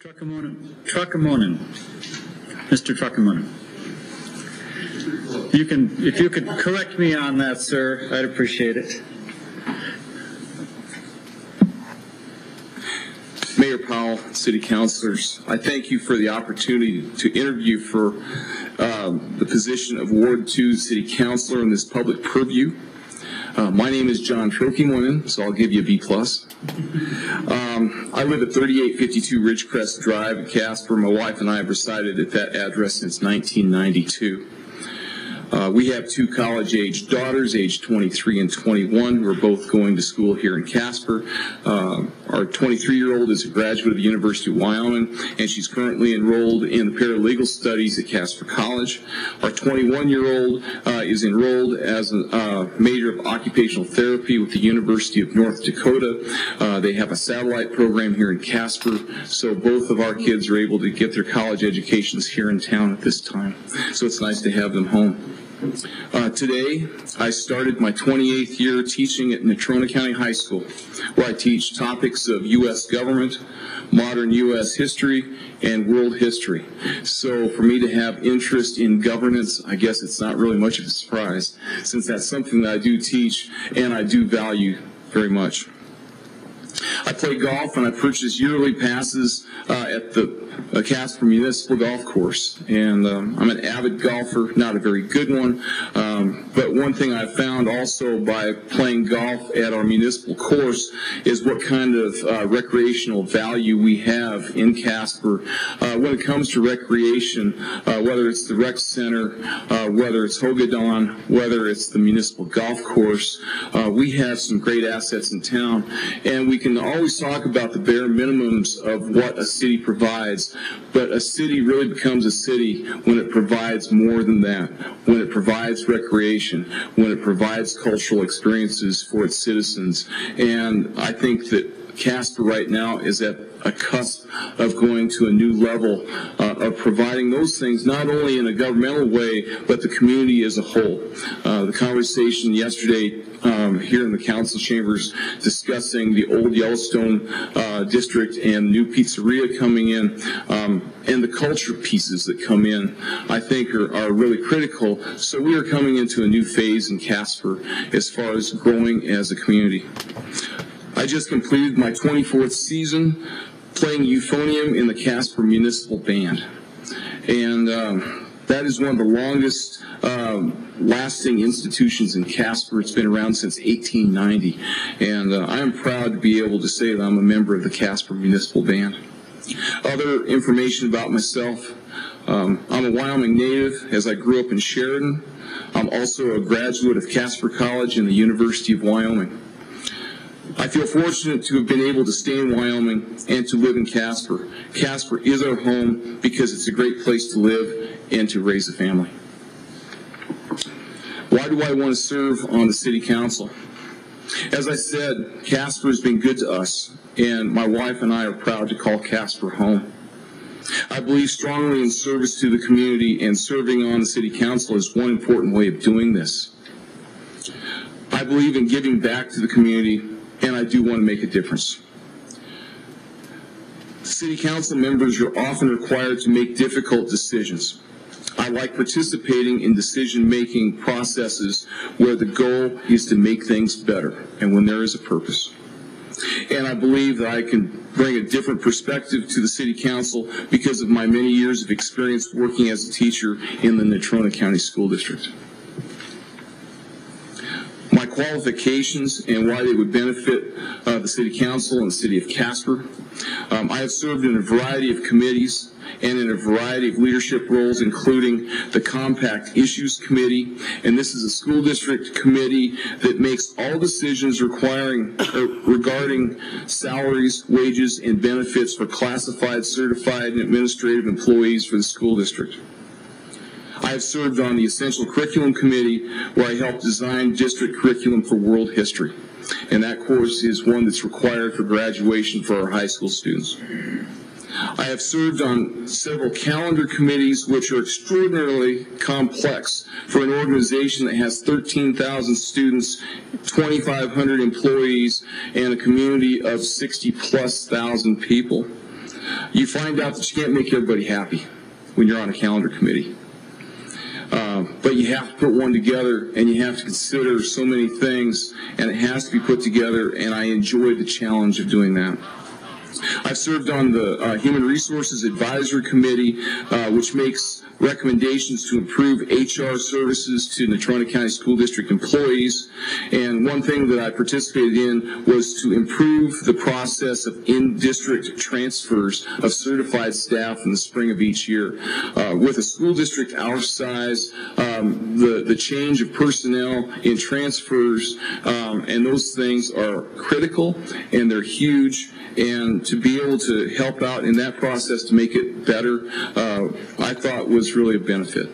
Truckamonen. Mr. Truckamonen. If you could correct me on that, sir, I'd appreciate it. Mayor Powell, City Councilors, I thank you for the opportunity to interview for the position of Ward 2 City Councilor in this public purview. My name is John Truckamonen, so I'll give you a B+. I live at 3852 Ridgecrest Drive in Casper. My wife and I have resided at that address since 1992. We have two college-age daughters, aged 23 and 21, who are both going to school here in Casper. Our 23-year-old is a graduate of the University of Wyoming, and she's currently enrolled in the paralegal studies at Casper College. Our 21-year-old is enrolled as a major of occupational therapy with the University of North Dakota. They have a satellite program here in Casper, so both of our kids are able to get their college educations here in town at this time. So it's nice to have them home. Today, I started my 28th year teaching at Natrona County High School, where I teach topics of U.S. government, modern U.S. history, and world history. So for me to have interest in governance, I guess it's not really much of a surprise, since that's something that I do teach and I do value very much. I play golf, and I purchase yearly passes at the Casper Municipal Golf Course. And I'm an avid golfer, not a very good one, but one thing I've found also by playing golf at our municipal course is what kind of recreational value we have in Casper when it comes to recreation, whether it's the rec center, whether it's Hogadon, whether it's the municipal golf course. We have some great assets in town, and we can always talk about the bare minimums of what a city provides, but a city really becomes a city when it provides more than that, when it provides recreation, when it provides cultural experiences for its citizens. And I think that Casper right now is at a cusp of going to a new level of providing those things, not only in a governmental way, but the community as a whole. The conversation yesterday here in the council chambers discussing the old Yellowstone district and new pizzeria coming in, and the culture pieces that come in, I think are really critical. So we are coming into a new phase in Casper as far as growing as a community. I just completed my 24th season playing euphonium in the Casper Municipal Band. And that is one of the longest lasting institutions in Casper. It's been around since 1890. And I am proud to be able to say that I'm a member of the Casper Municipal Band. Other information about myself. I'm a Wyoming native as I grew up in Sheridan. I'm also a graduate of Casper College and the University of Wyoming. I feel fortunate to have been able to stay in Wyoming and to live in Casper. Casper is our home because it's a great place to live and to raise a family. Why do I want to serve on the City Council? As I said, Casper has been good to us, and my wife and I are proud to call Casper home. I believe strongly in service to the community, and serving on the City Council is one important way of doing this. I believe in giving back to the community, and I do want to make a difference. City Council members are often required to make difficult decisions. I like participating in decision-making processes where the goal is to make things better and when there is a purpose. And I believe that I can bring a different perspective to the City Council because of my many years of experience working as a teacher in the Natrona County School District. My qualifications and why they would benefit the City Council and the City of Casper. I have served in a variety of committees and in a variety of leadership roles, including the Compact Issues Committee, and this is a school district committee that makes all decisions regarding salaries, wages, and benefits for classified, certified, and administrative employees for the school district. I have served on the Essential Curriculum Committee, where I helped design district curriculum for world history. And that course is one that's required for graduation for our high school students. I have served on several calendar committees, which are extraordinarily complex for an organization that has 13,000 students, 2,500 employees, and a community of 60,000+ people. you find out that you can't make everybody happy when you're on a calendar committee. But you have to put one together, and you have to consider so many things, and it has to be put together, and I enjoy the challenge of doing that. I've served on the Human Resources Advisory Committee, which makes recommendations to improve HR services to Natrona County School District employees. And one thing that I participated in was to improve the process of in-district transfers of certified staff in the spring of each year. With a school district our size, the change of personnel in transfers and those things are critical, and they're huge. And to be able to help out in that process to make it better, I thought was really a benefit.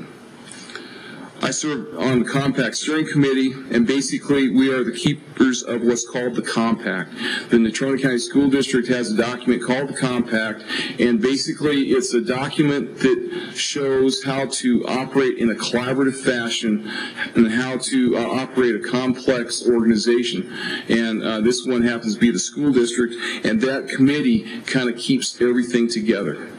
I serve on the Compact Steering Committee, and basically we are the keepers of what's called the Compact. The Natrona County School District has a document called the Compact, and basically it's a document that shows how to operate in a collaborative fashion and how to operate a complex organization. And this one happens to be the school district, and that committee kind of keeps everything together.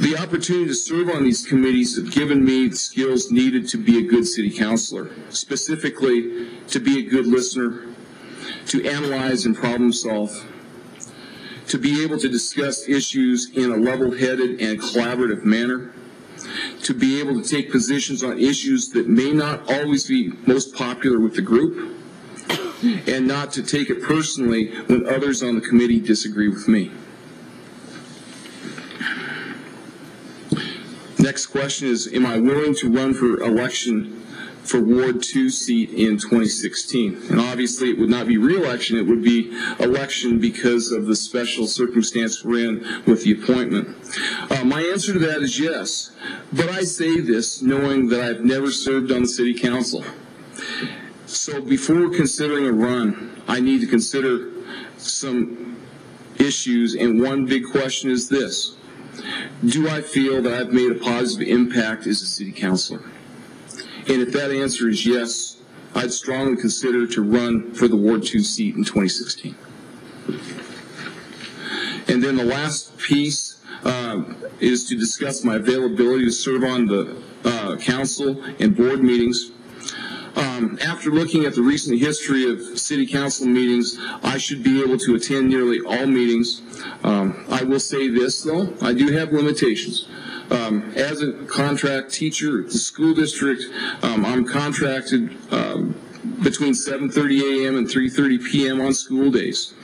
The opportunity to serve on these committees have given me the skills needed to be a good city councilor, specifically to be a good listener, to analyze and problem solve, to be able to discuss issues in a level-headed and collaborative manner, to be able to take positions on issues that may not always be most popular with the group, and not to take it personally when others on the committee disagree with me. Next question is, am I willing to run for election for Ward 2 seat in 2016? And obviously it would not be re-election, it would be election because of the special circumstance we're in with the appointment. My answer to that is yes, but I say this knowing that I've never served on the city council. So before considering a run, I need to consider some issues, and one big question is this. Do I feel that I've made a positive impact as a city councilor? And if that answer is yes, I'd strongly consider to run for the Ward 2 seat in 2016. And then the last piece is to discuss my availability to serve on the council and board meetings. After looking at the recent history of city council meetings, I should be able to attend nearly all meetings. I will say this, though, I do have limitations. As a contract teacher at the school district, I'm contracted between 7:30 a.m. and 3:30 p.m. on school days.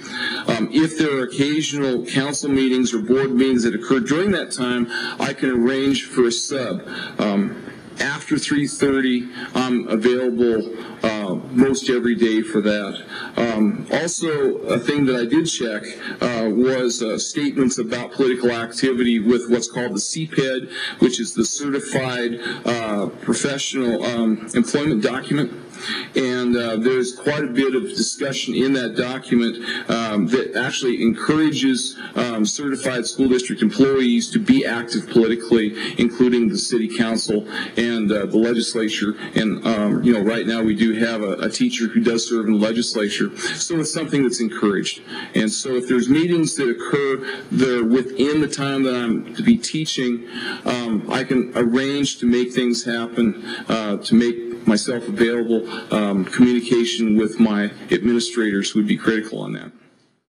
If there are occasional council meetings or board meetings that occur during that time, I can arrange for a sub. After 3:30, I'm available most every day for that. Also, a thing that I did check was statements about political activity with what's called the CPED, which is the Certified Professional Employment Document. And there's quite a bit of discussion in that document that actually encourages certified school district employees to be active politically, including the city council and the legislature. And right now we do have a teacher who does serve in the legislature, so it's something that's encouraged. And so if there's meetings that occur that are within the time that I'm to be teaching, I can arrange to make things happen, to make myself available. Communication with my administrators would be critical on that.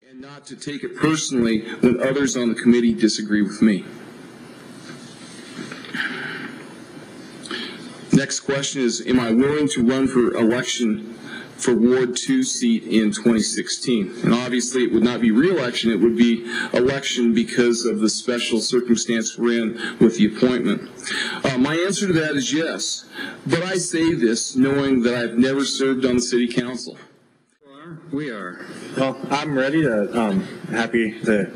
And not to take it personally when others on the committee disagree with me. Next question is, am I willing to run for election for Ward 2 seat in 2016? And obviously it would not be re-election, it would be election because of the special circumstance we're in with the appointment. My answer to that is yes, but I say this knowing that I've never served on the city council. We are. Well, I'm ready to, happy to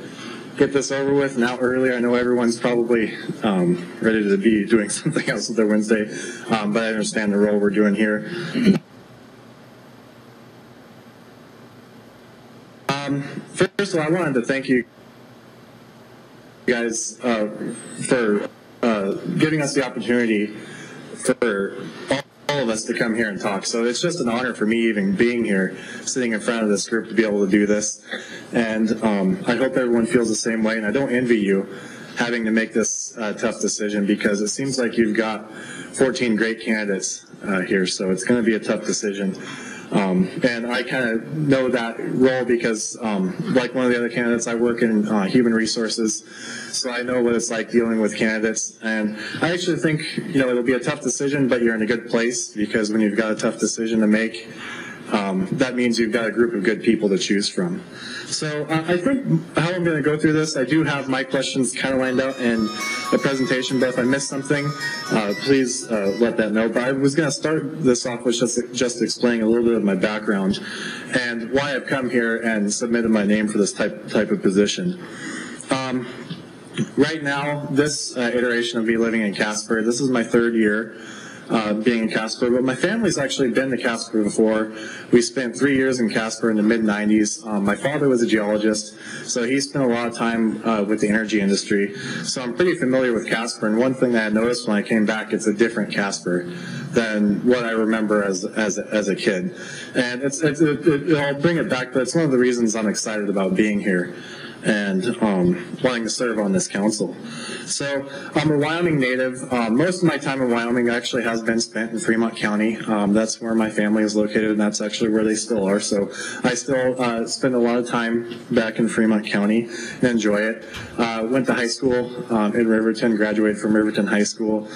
get this over with and out early. I know everyone's probably ready to be doing something else with their Wednesday, but I understand the role we're doing here. First of all, I wanted to thank you guys for giving us the opportunity for all of us to come here and talk. So it's just an honor for me even being here, sitting in front of this group to be able to do this. And I hope everyone feels the same way. And I don't envy you having to make this tough decision, because it seems like you've got 14 great candidates here. So it's going to be a tough decision. And I kind of know that role because, like one of the other candidates, I work in human resources, so I know what it's like dealing with candidates. And I actually think, it'll be a tough decision, but you're in a good place, because when you've got a tough decision to make, that means you've got a group of good people to choose from. So I think how I'm going to go through this, I do have my questions kind of lined out in the presentation, but if I missed something, please let that know. But I was going to start this off with just explaining a little bit of my background and why I've come here and submitted my name for this type of position. Right now, this iteration of me living in Casper, this is my third year being in Casper, but my family's actually been to Casper before. We spent 3 years in Casper in the mid-90s. My father was a geologist, so he spent a lot of time with the energy industry. So I'm pretty familiar with Casper, and one thing that I noticed when I came back, it's a different Casper than what I remember as a kid. And I'll bring it back, but it's one of the reasons I'm excited about being here and wanting to serve on this council. So I'm a Wyoming native. Most of my time in Wyoming actually has been spent in Fremont County. That's where my family is located, and that's actually where they still are. So I still spend a lot of time back in Fremont County and enjoy it. Went to high school in Riverton, graduated from Riverton High School.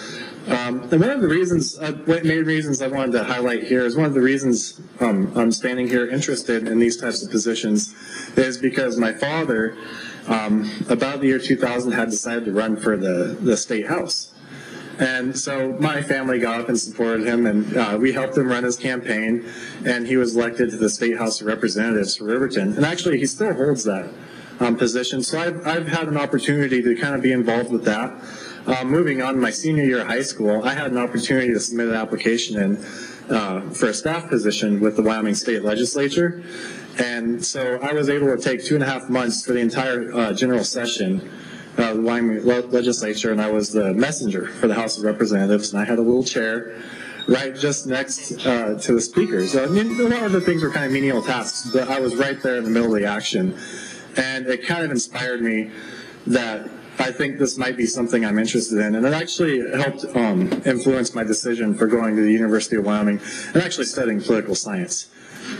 And one of the reasons, main reasons I wanted to highlight here is one of the reasons I'm standing here interested in these types of positions is because my father, about the year 2000, had decided to run for the state house. And so my family got up and supported him, and we helped him run his campaign, and he was elected to the State House of Representatives for Riverton. And actually, he still holds that position. So I've had an opportunity to kind of be involved with that. Moving on, my senior year of high school, I had an opportunity to submit an application in for a staff position with the Wyoming State Legislature. And so I was able to take 2.5 months for the entire general session of the Wyoming Legislature, and I was the messenger for the House of Representatives, and I had a little chair right just next to the speaker. So I mean, a lot of the things were kind of menial tasks, but I was right there in the middle of the action. And it kind of inspired me that I think this might be something I'm interested in, and it actually helped influence my decision for going to the University of Wyoming and actually studying political science.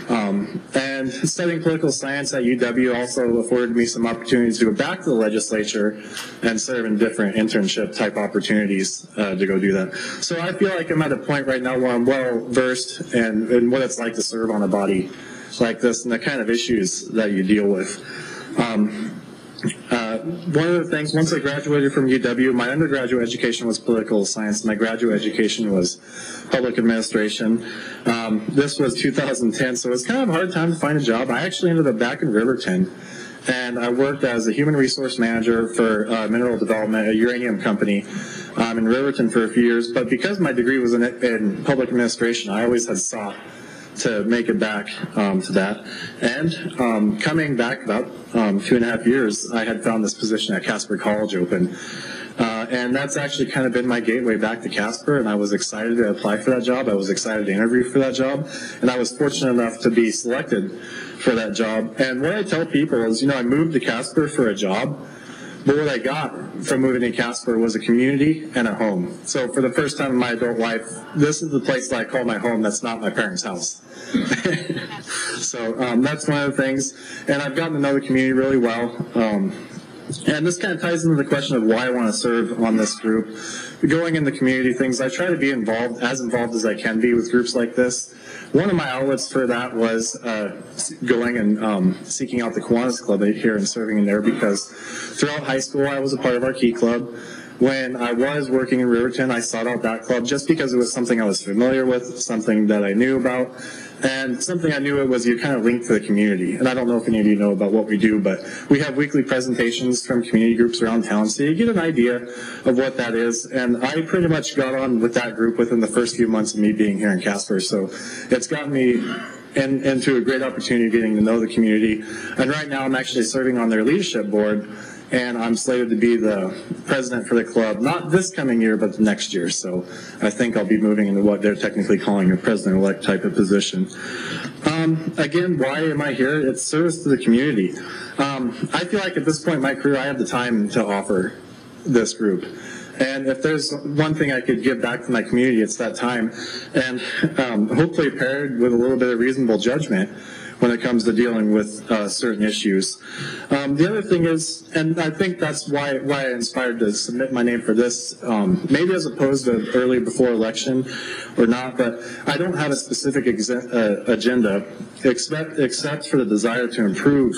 And studying political science at UW also afforded me some opportunities to go back to the legislature and serve in different internship type opportunities to go do that. So I feel like I'm at a point right now where I'm well versed in what it's like to serve on a body like this and the kind of issues that you deal with. One of the things, once I graduated from UW, my undergraduate education was political science. My graduate education was public administration. This was 2010, so it was kind of a hard time to find a job. I actually ended up back in Riverton, and I worked as a human resource manager for mineral development, a uranium company in Riverton for a few years. But because my degree was in public administration, I always had sought to make it back to that. And coming back about 2.5 years, I had found this position at Casper College open. And that's actually kind of been my gateway back to Casper, and I was excited to apply for that job. I was excited to interview for that job, and I was fortunate enough to be selected for that job. And what I tell people is, I moved to Casper for a job, but what I got from moving to Casper was a community and a home. So for the first time in my adult life, this is the place that I call my home that's not my parents' house. So that's one of the things. And I've gotten to know the community really well. And this kind of ties into the question of why I want to serve on this group. Going in the community things, I try to be involved as I can be with groups like this. One of my outlets for that was going and seeking out the Kiwanis Club here and serving in there, because throughout high school I was a part of our Key Club. When I was working in Riverton, I sought out that club just because it was something I was familiar with, something that I knew about, and something I knew it was you kind of linked to the community. And I don't know if any of you know about what we do, but we have weekly presentations from community groups around town, so you get an idea of what that is. And I pretty much got on with that group within the first few months of me being here in Casper, so it's gotten me into a great opportunity getting to know the community. And right now I'm actually serving on their leadership board and I'm slated to be the president for the club, not this coming year, but the next year. So I think I'll be moving into what they're technically calling a president-elect type of position. Again, why am I here? It's service to the community. I feel like at this point in my career, I have the time to offer this group. And if there's one thing I could give back to my community, it's that time. And hopefully paired with a little bit of reasonable judgment when it comes to dealing with certain issues. The other thing is, and I think that's why I inspired to submit my name for this, maybe as opposed to early before election or not, but I don't have a specific agenda except for the desire to improve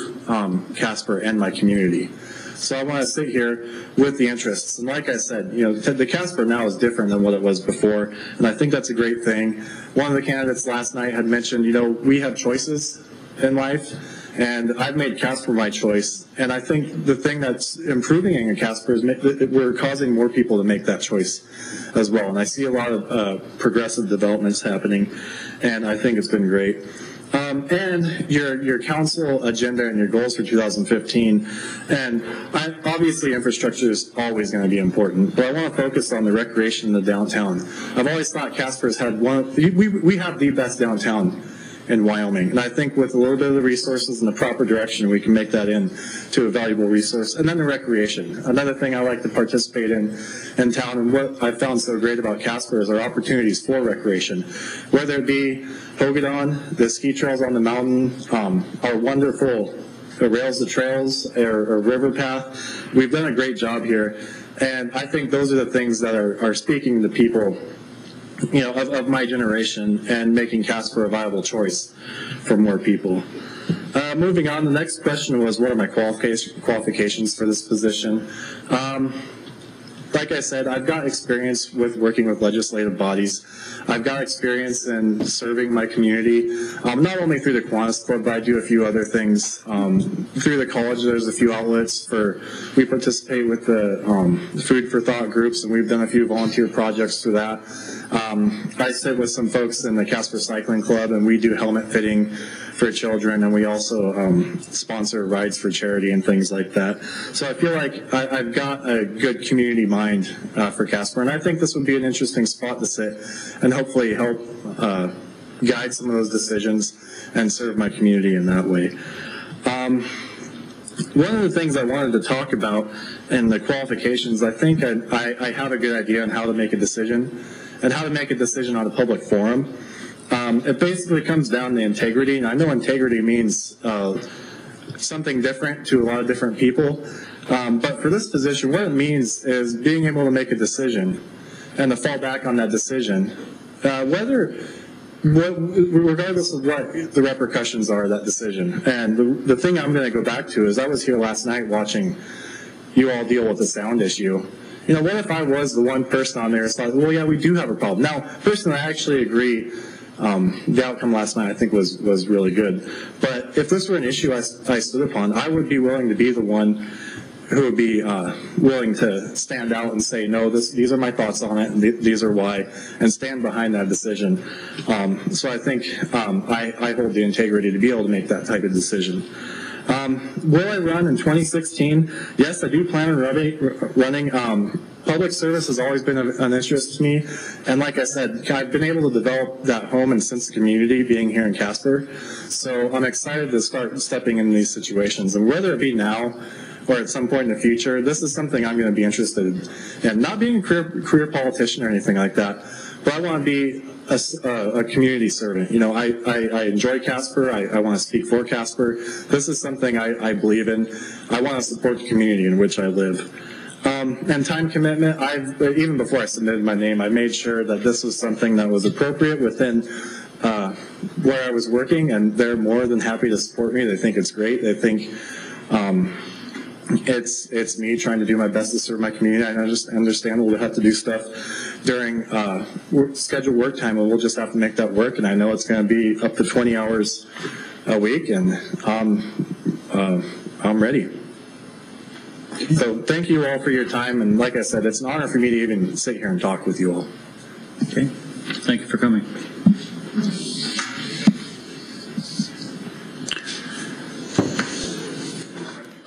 Casper and my community. So I want to sit here with the interests. And like I said, you know, the Casper now is different than what it was before, and I think that's a great thing. One of the candidates last night had mentioned, you know, we have choices in life, and I've made Casper my choice. And I think the thing that's improving in Casper is we're causing more people to make that choice as well. And I see a lot of progressive developments happening, and I think it's been great. And your council agenda and your goals for 2015, and obviously infrastructure is always going to be important, but I want to focus on the recreation in the downtown. I've always thought Casper's had we have the best downtown in Wyoming, and I think with a little bit of the resources and the proper direction, we can make that into a valuable resource. And then the recreation, another thing I like to participate in town, and what I found so great about Casper is our opportunities for recreation, whether it be Hogadon, the ski trails on the mountain, our wonderful Rails to Trails, or River Path. We've done a great job here, and I think those are the things that are speaking to people, you know, of my generation, and making Casper a viable choice for more people. Moving on, the next question was, what are my qualifications for this position? Like I said, I've got experience with working with legislative bodies. I've got experience in serving my community, not only through the Kiwanis Club, but I do a few other things. Through the college, there's a few outlets we participate with the Food for Thought groups, and we've done a few volunteer projects through that. I sit with some folks in the Casper Cycling Club, and we do helmet fitting for children, and we also sponsor rides for charity and things like that. So I feel like I've got a good community mind for Casper, and I think this would be an interesting spot to sit and hopefully help guide some of those decisions and serve my community in that way. One of the things I wanted to talk about in the qualifications, I think I have a good idea on how to make a decision, and how to make a decision on a public forum. It basically comes down to integrity, and I know integrity means something different to a lot of different people, but for this position, what it means is being able to make a decision and to fall back on that decision, regardless of what the repercussions are of that decision. And the thing I'm going to go back to is I was here last night watching you all deal with the sound issue. You know, what if I was the one person on there who thought, well, yeah, we do have a problem. Now, personally, I actually agree. The outcome last night, I think, was really good. But if this were an issue I stood upon, I would be willing to be the one who would be willing to stand out and say, no, these are my thoughts on it, and these are why, and stand behind that decision. So I think I hold the integrity to be able to make that type of decision. Will I run in 2016? Yes, I do plan on running. Public service has always been an interest to me, and like I said, I've been able to develop that home and sense of community being here in Casper, so I'm excited to start stepping in these situations, and whether it be now or at some point in the future, this is something I'm going to be interested in. Not being a career politician or anything like that, but I want to be a community servant. You know, I enjoy Casper. I want to speak for Casper. This is something I believe in. I want to support the community in which I live. And time commitment, even before I submitted my name, I made sure that this was something that was appropriate within where I was working, and they're more than happy to support me. They think it's great. They think it's me trying to do my best to serve my community. I just understand we'll have to do stuff during scheduled work time, and we'll just have to make that work. And I know it's going to be up to 20 hours a week, and I'm ready. So thank you all for your time, and like I said, it's an honor for me to even sit here and talk with you all. Okay, thank you for coming.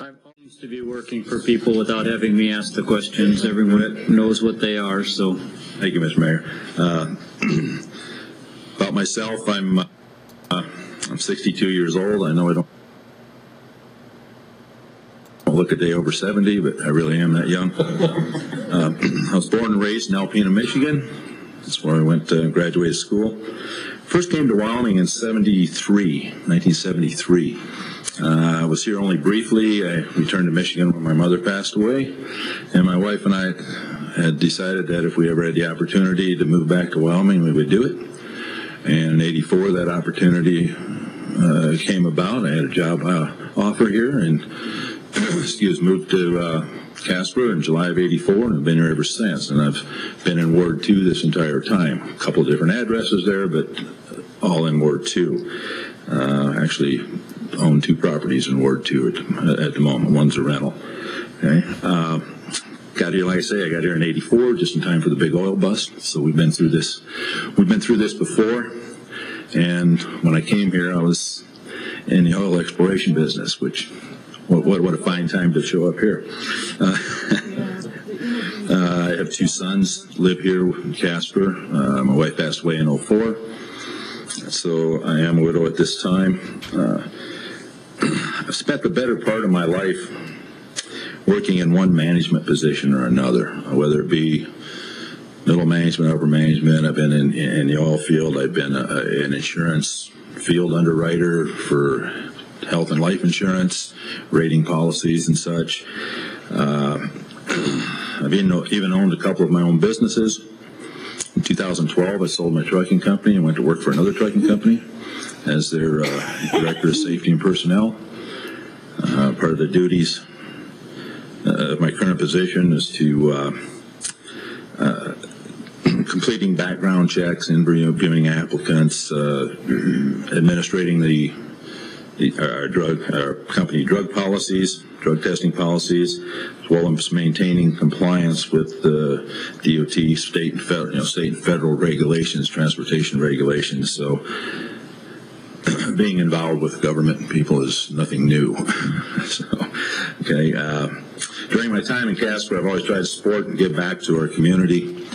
I'm almost to be worried. working for people without having me ask the questions. Everyone knows what they are, so. Thank you, Mr. Mayor. About myself, I'm 62 years old. I know I don't look a day over 70, but I really am that young. I was born and raised in Alpena, Michigan. That's where I went to graduate school. First came to Wyoming in 1973. I was here only briefly. I returned to Michigan when my mother passed away, and my wife and I had decided that if we ever had the opportunity to move back to Wyoming, we would do it. And in '84, that opportunity came about. I had a job offer here, and moved to Casper in July of '84, and I've been here ever since. And I've been in Ward 2 this entire time. A couple of different addresses there, but all in Ward 2. Actually own 2 properties in Ward 2 at the moment. One's a rental. Okay. Got here, like I say, I got here in '84, just in time for the big oil bust. So we've been through this. We've been through this before. And when I came here, I was in the oil exploration business, which, what a fine time to show up here. I have 2 sons, live here in Casper. My wife passed away in '04. So I am a widow at this time. I've spent the better part of my life working in one management position or another, whether it be middle management, upper management. I've been in the oil field. I've been an insurance field underwriter for health and life insurance, rating policies and such. I've even owned a couple of my own businesses. In 2012, I sold my trucking company and went to work for another trucking company as their director of safety and personnel. Part of the duties of my current position is to completing background checks, interviewing applicants, administrating our company drug policies, drug testing policies, as well as maintaining compliance with the DOT, state and federal regulations, transportation regulations. So being involved with government and people is nothing new. During my time in Casper, I've always tried to support and give back to our community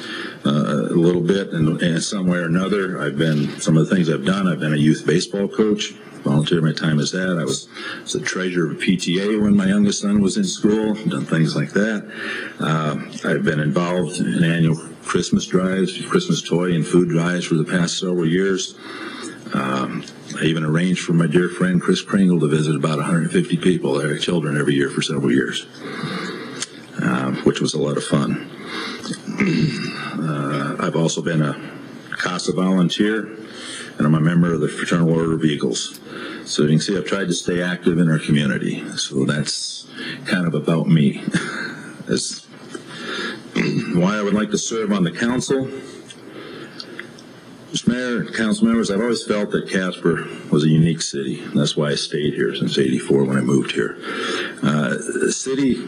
a little bit, and some way or another. Some of the things I've done, I've been a youth baseball coach, volunteered my time as that. I was the treasurer of PTA when my youngest son was in school, done things like that. I've been involved in annual Christmas drives, Christmas toy and food drives for the past several years. I even arranged for my dear friend Chris Kringle to visit about 150 people, their children, every year for several years, which was a lot of fun. I've also been a CASA volunteer, and I'm a member of the Fraternal Order of Eagles. So you can see I've tried to stay active in our community. So that's kind of about me. That's why I would like to serve on the council. Mr. Mayor and council members, I've always felt that Casper was a unique city. That's why I stayed here since '84 when I moved here. A city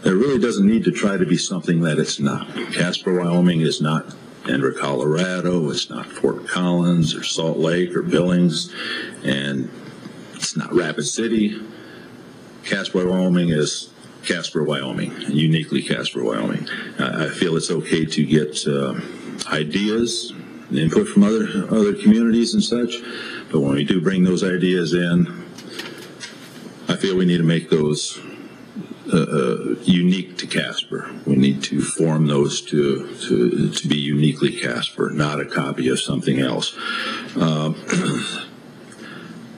that really doesn't need to try to be something that it's not. Casper, Wyoming is not Denver, Colorado. It's not Fort Collins or Salt Lake or Billings. And it's not Rapid City. Casper, Wyoming is Casper, Wyoming, uniquely Casper, Wyoming. I feel it's okay to get ideas, input from other communities and such, but when we do bring those ideas in, I feel we need to make those unique to Casper. We need to form those to be uniquely Casper, not a copy of something else.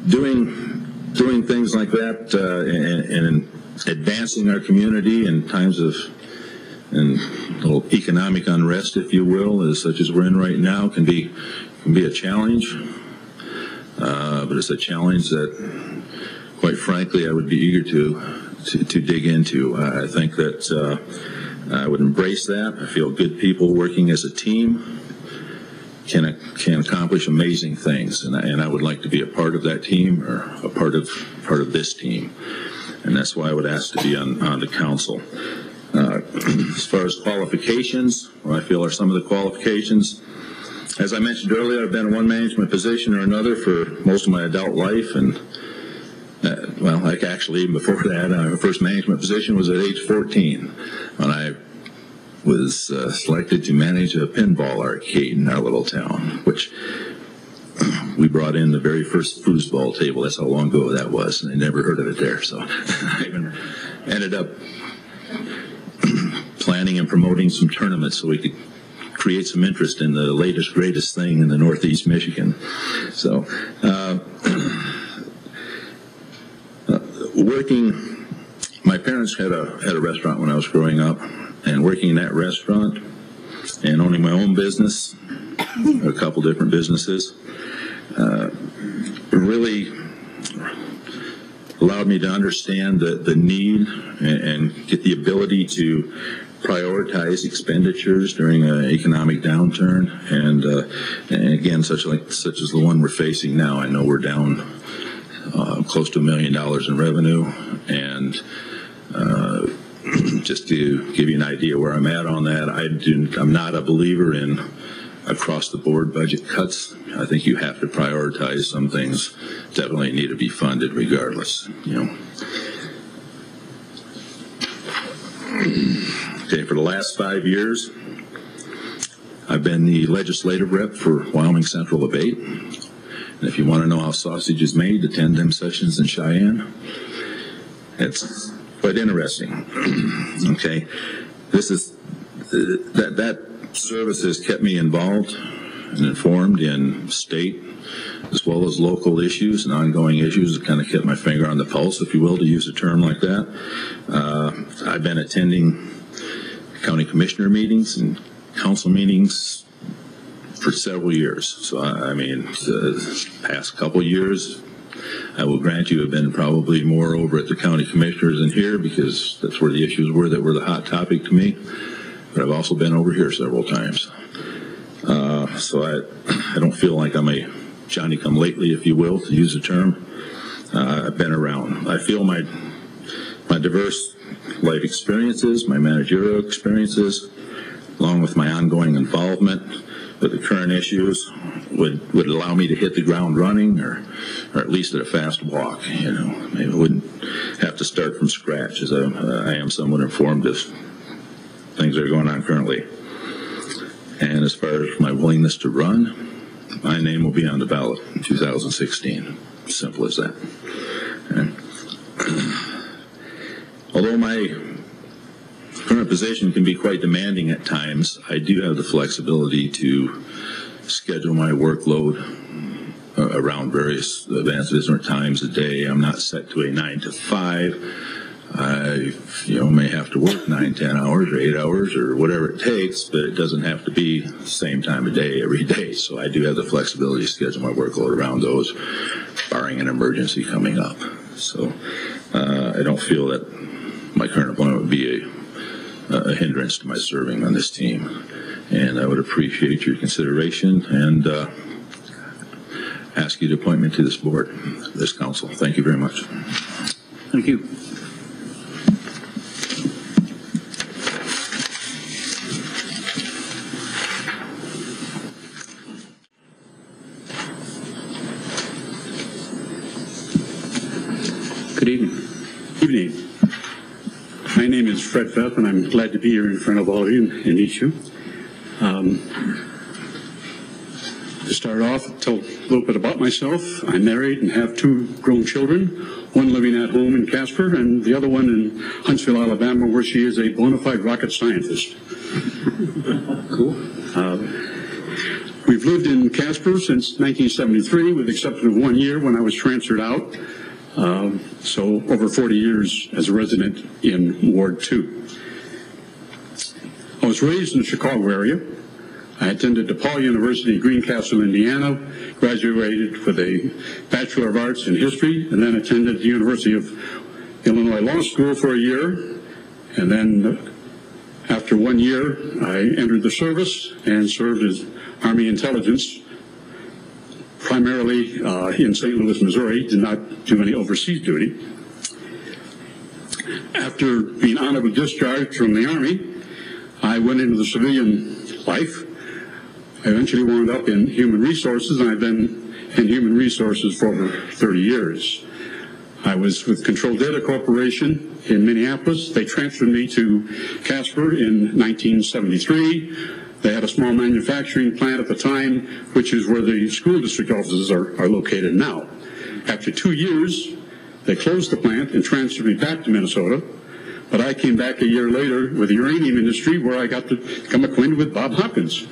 Doing things like that and advancing our community in times of a little economic unrest, if you will, such as we're in right now, can be a challenge. But it's a challenge that, quite frankly, I would be eager to dig into. I think that I would embrace that. I feel good people working as a team can accomplish amazing things, and I would like to be a part of that team, or a part of this team, and that's why I would ask to be on the council. As far as qualifications, what I feel are some of the qualifications. As I mentioned earlier, I've been in one management position or another for most of my adult life, and Actually, even before that, my first management position was at age 14 when I was selected to manage a pinball arcade in our little town, which we brought in the very first foosball table. That's how long ago that was, and I never heard of it there. So I even ended up planning and promoting some tournaments so we could create some interest in the latest, greatest thing in the Northeast Michigan. So working, my parents had a restaurant when I was growing up, and working in that restaurant and owning my own business, a couple different businesses, really allowed me to understand the need and get the ability to prioritize expenditures during an economic downturn, and again, such as the one we're facing now. I know we're down close to $1 million in revenue, and just to give you an idea where I'm at on that, I'm not a believer in across-the-board budget cuts. I think you have to prioritize. Some things definitely need to be funded regardless, Okay, for the last 5 years, I've been the legislative rep for Wyoming Central Abate. And if you want to know how sausage is made, attend them sessions in Cheyenne. It's quite interesting. Okay, that service has kept me involved and informed in state as well as local issues and ongoing issues. It kind of kept my finger on the pulse, if you will, to use a term like that. I've been attending county commissioner meetings and council meetings for several years. So, the past couple years, I will grant you, have been probably more over at the county commissioners than here, because that's where the issues were that were the hot topic to me. But I've also been over here several times. So I don't feel like I'm a Johnny-come-lately, if you will, to use a term. I've been around. I feel my diverse life experiences, my managerial experiences, along with my ongoing involvement with the current issues, would allow me to hit the ground running, or at least at a fast walk. Maybe I wouldn't have to start from scratch, as I am somewhat informed of things that are going on currently. And as far as my willingness to run, my name will be on the ballot in 2016. Simple as that. And although my current position can be quite demanding at times, I do have the flexibility to schedule my workload around various events, different times a day. I'm not set to a 9 to 5. I may have to work 9, 10 hours or 8 hours or whatever it takes, but it doesn't have to be the same time of day every day. So I do have the flexibility to schedule my workload around those, barring an emergency coming up. So I don't feel that my current appointment would be a hindrance to my serving on this team. And I would appreciate your consideration and ask you to appoint me to this board, this council. Thank you very much. Thank you. Good evening. Evening. My name is Fred Feff, and I'm glad to be here in front of all of you and meet you. To start off, tell a little bit about myself. I'm married and have 2 grown children, one living at home in Casper and the other one in Huntsville, Alabama, where she is a bona fide rocket scientist. Cool. We've lived in Casper since 1973, with the exception of 1 year when I was transferred out. So over 40 years as a resident in Ward 2. I was raised in the Chicago area. I attended DePaul University in Greencastle, Indiana, graduated with a Bachelor of Arts in History, and then attended the University of Illinois Law School for a year. And then after 1 year, I entered the service and served as Army Intelligence, primarily in St. Louis, Missouri. Did not do any overseas duty. After being honorably discharged from the Army, I went into the civilian life. I eventually wound up in human resources, and I've been in human resources for over 30 years. I was with Control Data Corporation in Minneapolis. They transferred me to Casper in 1973. They had a small manufacturing plant at the time, which is where the school district offices are located now. After 2 years, they closed the plant and transferred me back to Minnesota. But I came back a year later with the uranium industry, where I got to become acquainted with Bob Hopkins.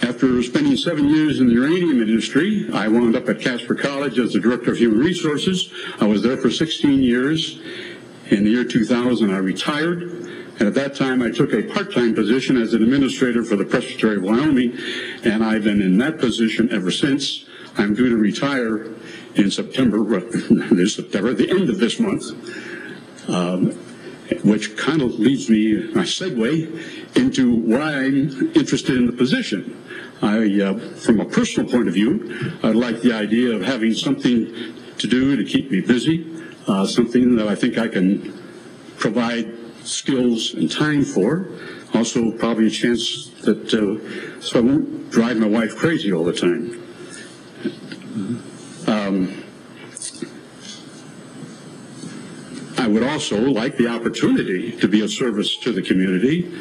After spending 7 years in the uranium industry, I wound up at Casper College as the Director of Human Resources. I was there for 16 years. In the year 2000, I retired. And at that time, I took a part-time position as an administrator for the Presbytery of Wyoming, and I've been in that position ever since. I'm due to retire in September, the end of this month, which kind of leads me, my segue, into why I'm interested in the position. From a personal point of view, I like the idea of having something to do to keep me busy, something that I think I can provide skills and time for. Also, probably a chance that so I won't drive my wife crazy all the time. I would also like the opportunity to be of service to the community.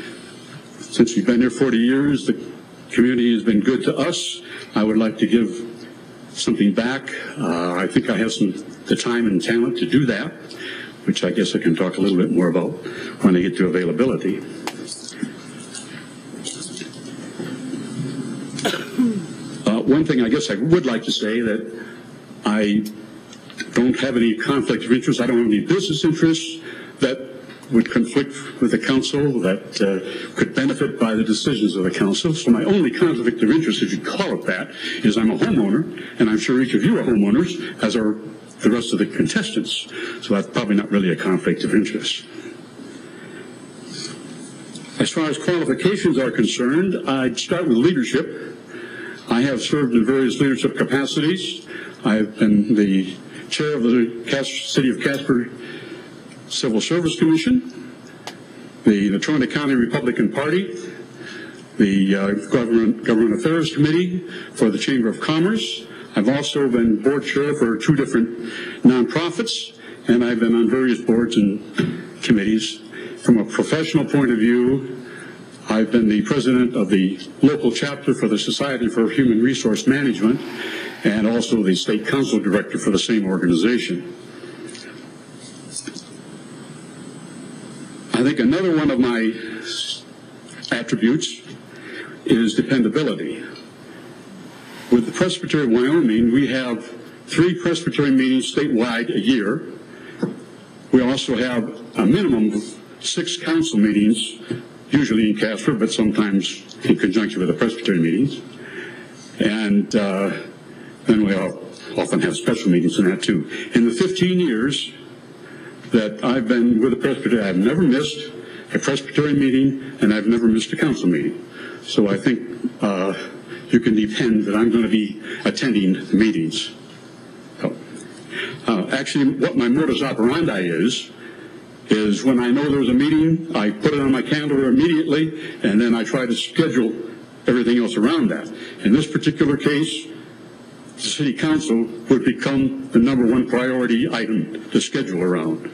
Since we've been here 40 years, the community has been good to us. I would like to give something back. I think I have the time and talent to do that, which I guess I can talk a little bit more about when I get to availability. One thing I guess I would like to say that I don't have any conflict of interest. I don't have any business interests that would conflict with the council, that could benefit by the decisions of the council. So my only conflict of interest, if you call it that, is I'm a homeowner, and I'm sure each of you are homeowners, as are the rest of the contestants. So that's probably not really a conflict of interest. As far as qualifications are concerned, I'd start with leadership. I have served in various leadership capacities. I've been the chair of the City of Casper Civil Service Commission, the Natrona County Republican Party, the Government Affairs Committee for the Chamber of Commerce. I've also been board chair for 2 different nonprofits, and I've been on various boards and committees. From a professional point of view, I've been the president of the local chapter for the Society for Human Resource Management, and also the state council director for the same organization. I think another one of my attributes is dependability. With the Presbytery of Wyoming, we have 3 Presbyterian meetings statewide a year. We also have a minimum of 6 council meetings, usually in Casper, but sometimes in conjunction with the Presbyterian meetings. And then we often have special meetings in that too. In the 15 years that I've been with the Presbytery, I've never missed a Presbyterian meeting, and I've never missed a council meeting. So I think you can depend that I'm going to be attending the meetings. Actually, what my modus operandi is when I know there's a meeting, I put it on my calendar immediately, and then I try to schedule everything else around that. In this particular case, the City Council would become the #1 priority item to schedule around.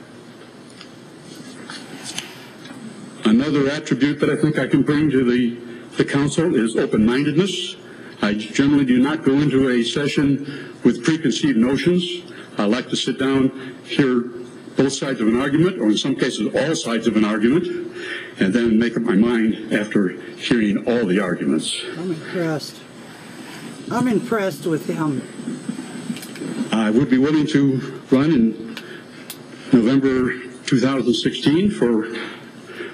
Another attribute that I think I can bring to the council is open-mindedness. I generally do not go into a session with preconceived notions. I like to sit down, hear both sides of an argument, or in some cases all sides of an argument, and then make up my mind after hearing all the arguments. I'm impressed. I'm impressed with him. I would be willing to run in November 2016 for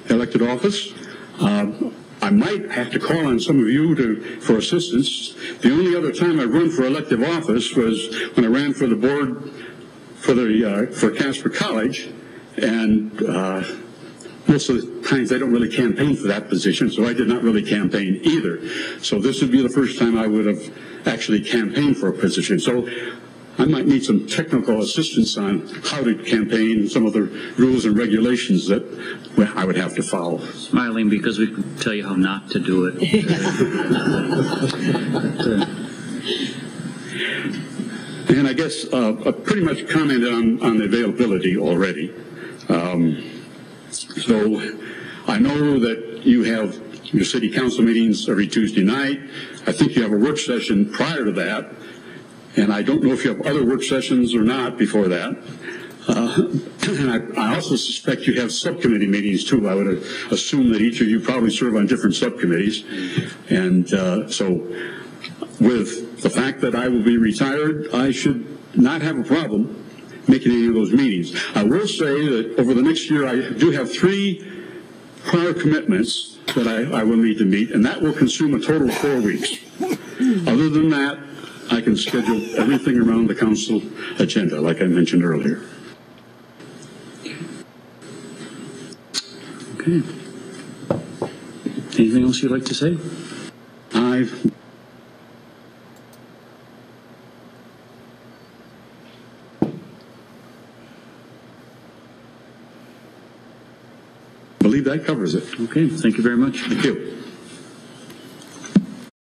elected office. I might have to call on some of you for assistance. The only other time I run for elective office was when I ran for the board for Casper College, and most of the times I don't really campaign for that position, so I did not really campaign either. So this would be the first time I would have actually campaigned for a position. So I might need some technical assistance on how to campaign, some of the rules and regulations that I would have to follow. Smiling because we can tell you how not to do it. And I guess guess I pretty much commented on the availability already. So I know that you have your city council meetings every Tuesday night. I think you have a work session prior to that. And I don't know if you have other work sessions or not before that. And I also suspect you have subcommittee meetings too. I would assume that each of you probably serve on different subcommittees. And so with the fact that I will be retired, I should not have a problem making any of those meetings. I will say that over the next year, I do have 3 prior commitments that I will need to meet, and that will consume a total of 4 weeks. Other than that, I can schedule everything around the council agenda, like I mentioned earlier. Okay. Anything else you'd like to say? I believe that covers it. Okay, thank you very much. Thank you.